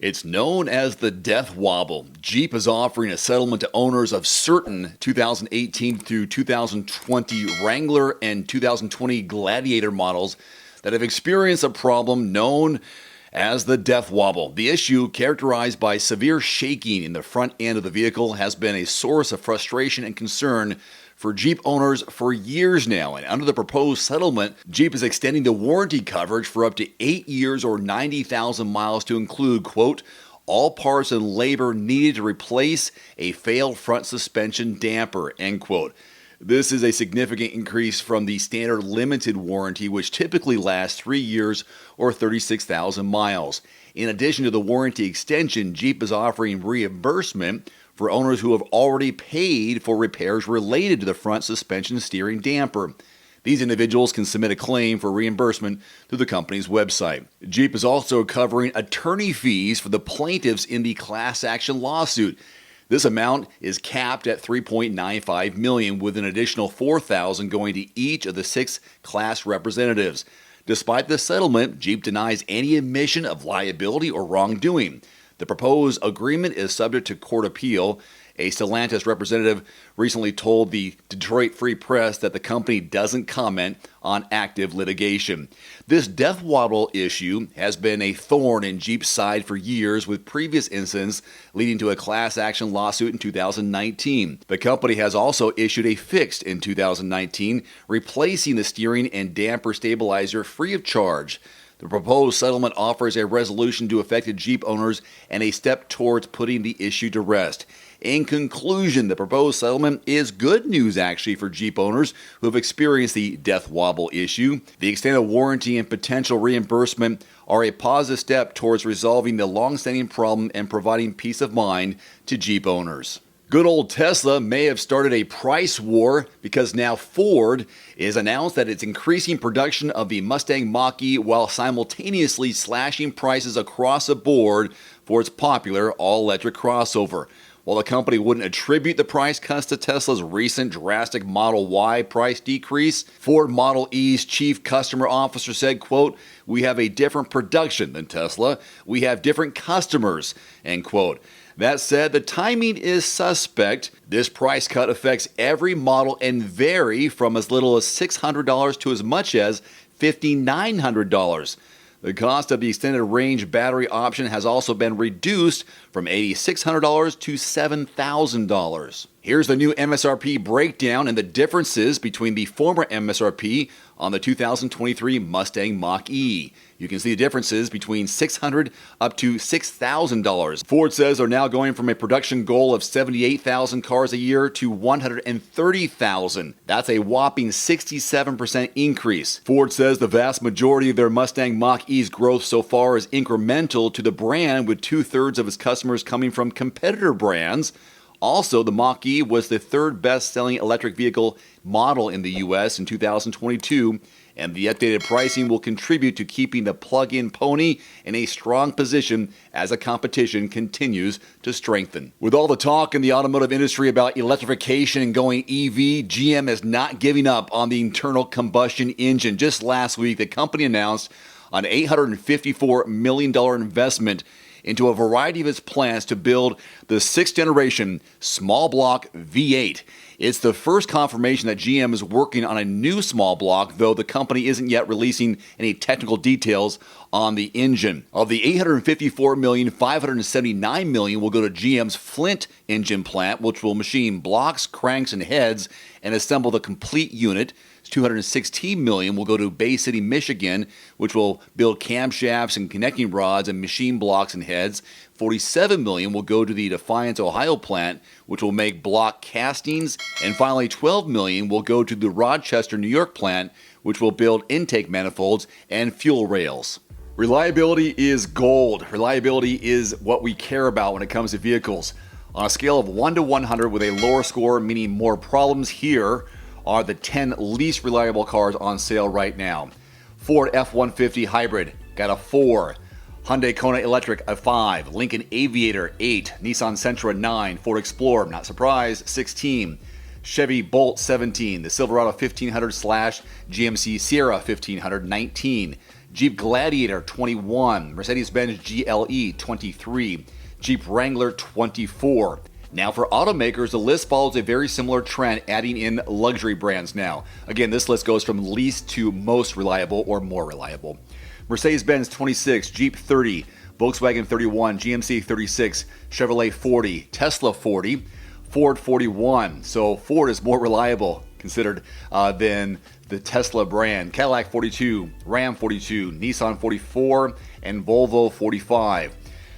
It's known as the Death Wobble. Jeep is offering a settlement to owners of certain 2018 through 2020 Wrangler and 2020 Gladiator models that have experienced a problem known as the Death Wobble. The issue, characterized by severe shaking in the front end of the vehicle, has been a source of frustration and concern for Jeep owners for years now. And under the proposed settlement, Jeep is extending the warranty coverage for up to 8 years or 90,000 miles to include, quote, all parts and labor needed to replace a failed front suspension damper, end quote. This is a significant increase from the standard limited warranty, which typically lasts 3 years or 36,000 miles. In addition to the warranty extension, Jeep is offering reimbursement for owners who have already paid for repairs related to the front suspension steering damper. These individuals can submit a claim for reimbursement through the company's website. Jeep is also covering attorney fees for the plaintiffs in the class action lawsuit. This amount is capped at $3.95 million, with an additional $4,000 going to each of the 6 class representatives. Despite the settlement, Jeep denies any admission of liability or wrongdoing. The proposed agreement is subject to court appeal. A Stellantis representative recently told the Detroit Free Press that the company doesn't comment on active litigation. This Death Wobble issue has been a thorn in Jeep's side for years, with previous incidents leading to a class action lawsuit in 2019. The company has also issued a fix in 2019, replacing the steering and damper stabilizer free of charge. The proposed settlement offers a resolution to affected Jeep owners and a step towards putting the issue to rest. In conclusion, the proposed settlement is good news actually for Jeep owners who have experienced the Death Wobble issue. The extended warranty and potential reimbursement are a positive step towards resolving the long-standing problem and providing peace of mind to Jeep owners. Good old Tesla may have started a price war because now Ford is announced that it's increasing production of the Mustang Mach-E while simultaneously slashing prices across the board for its popular all-electric crossover. While the company wouldn't attribute the price cuts to Tesla's recent drastic Model Y price decrease, Ford Model E's chief customer officer said, quote, "We have a different production than Tesla. We have different customers," end quote. That said, the timing is suspect. This price cut affects every model and vary from as little as $600 to as much as $5,900. The cost of the extended range battery option has also been reduced from $8,600 to $7,000. Here's the new MSRP breakdown and the differences between the former MSRP on the 2023 Mustang Mach-E. You can see the differences between $600 up to $6,000. Ford says they're now going from a production goal of 78,000 cars a year to 130,000. That's a whopping 67% increase. Ford says the vast majority of their Mustang Mach-E's growth so far is incremental to the brand, with 2/3 of its customers coming from competitor brands. Also, the Mach-E was the 3rd best-selling electric vehicle model in the U.S. in 2022, and the updated pricing will contribute to keeping the plug-in pony in a strong position as the competition continues to strengthen. With all the talk in the automotive industry about electrification and going EV, GM is not giving up on the internal combustion engine. Just last week, the company announced an $854 million investment into a variety of its plants to build the 6th generation small block V8. It's the first confirmation that GM is working on a new small block, though the company isn't yet releasing any technical details on the engine. Of the $854 million, $579 million will go to GM's Flint engine plant, which will machine blocks, cranks, and heads and assemble the complete unit. $216 million will go to Bay City, Michigan, which will build camshafts and connecting rods and machine blocks and heads. $47 million will go to the Defiance, Ohio plant, which will make block castings. And finally, $12 million will go to the Rochester, New York plant, which will build intake manifolds and fuel rails. Reliability is gold. Reliability is what we care about when it comes to vehicles. On a scale of 1 to 100 with a lower score, meaning more problems, here are the 10 least reliable cars on sale right now. Ford F-150 Hybrid got a 4. Hyundai Kona Electric a 5. Lincoln Aviator 8. Nissan Sentra 9. Ford Explorer, not surprised, 16. Chevy Bolt 17. The Silverado 1500 / GMC Sierra 1500 19. Jeep Gladiator 21, Mercedes-Benz GLE 23, Jeep Wrangler 24. Now for automakers, the list follows a very similar trend, adding in luxury brands now. Again, this list goes from least to most reliable or more reliable. Mercedes-Benz 26, Jeep 30, Volkswagen 31, GMC 36, Chevrolet 40, Tesla 40, Ford 41. So Ford is more reliable considered than the Tesla brand. Cadillac 42, Ram 42, Nissan 44, and Volvo 45.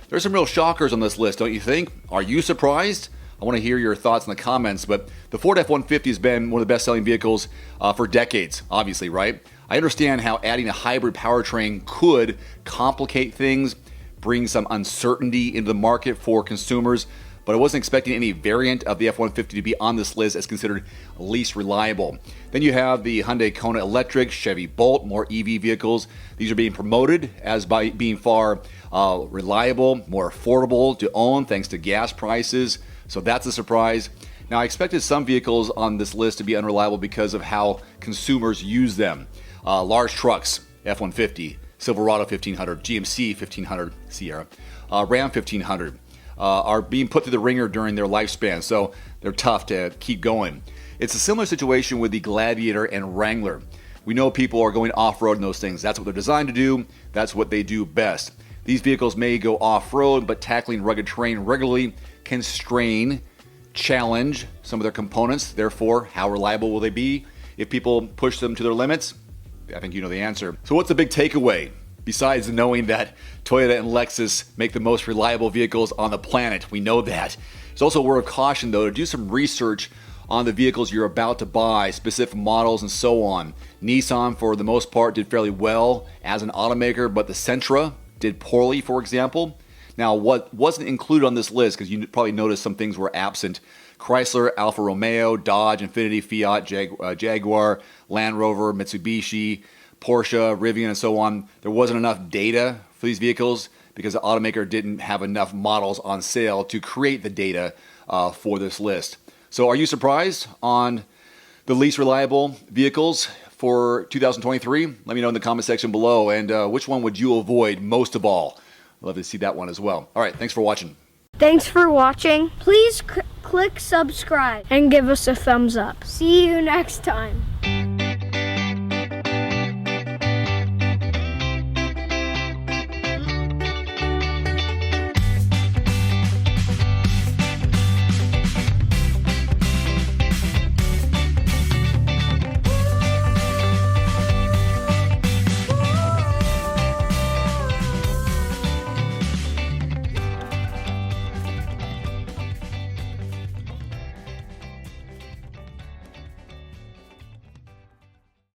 There's some real shockers on this list, don't you think? Are you surprised? I want to hear your thoughts in the comments, but the Ford F-150 has been one of the best-selling vehicles for decades, obviously, right? I understand how adding a hybrid powertrain could complicate things, bring some uncertainty into the market for consumers, but I wasn't expecting any variant of the F-150 to be on this list as considered least reliable. Then you have the Hyundai Kona Electric, Chevy Bolt, more EV vehicles. These are being promoted as by being far reliable, more affordable to own thanks to gas prices. So that's a surprise. Now, I expected some vehicles on this list to be unreliable because of how consumers use them. Large trucks, F-150, Silverado 1500, GMC 1500, Sierra, Ram 1500. Are being put through the ringer during their lifespan, so they're tough to keep going. It's a similar situation with the Gladiator and Wrangler. We know people are going off-road in those things. That's what they're designed to do. That's what they do best. These vehicles may go off-road, but tackling rugged terrain regularly can strain, challenge some of their components. Therefore, how reliable will they be if people push them to their limits? I think you know the answer. So what's the big takeaway? Besides knowing that Toyota and Lexus make the most reliable vehicles on the planet, we know that. It's also a word of caution, though, to do some research on the vehicles you're about to buy, specific models and so on. Nissan, for the most part, did fairly well as an automaker, but the Sentra did poorly, for example. Now, what wasn't included on this list, because you probably noticed some things were absent, Chrysler, Alfa Romeo, Dodge, Infiniti, Fiat, Jaguar, Land Rover, Mitsubishi, Porsche, Rivian, and so on. There wasn't enough data for these vehicles because the automaker didn't have enough models on sale to create the data for this list. So are you surprised on the least reliable vehicles for 2023? Let me know in the comment section below. And which one would you avoid most of all? I'd love to see that one as well. All right, thanks for watching. Thanks for watching. Please click subscribe and give us a thumbs up. See you next time.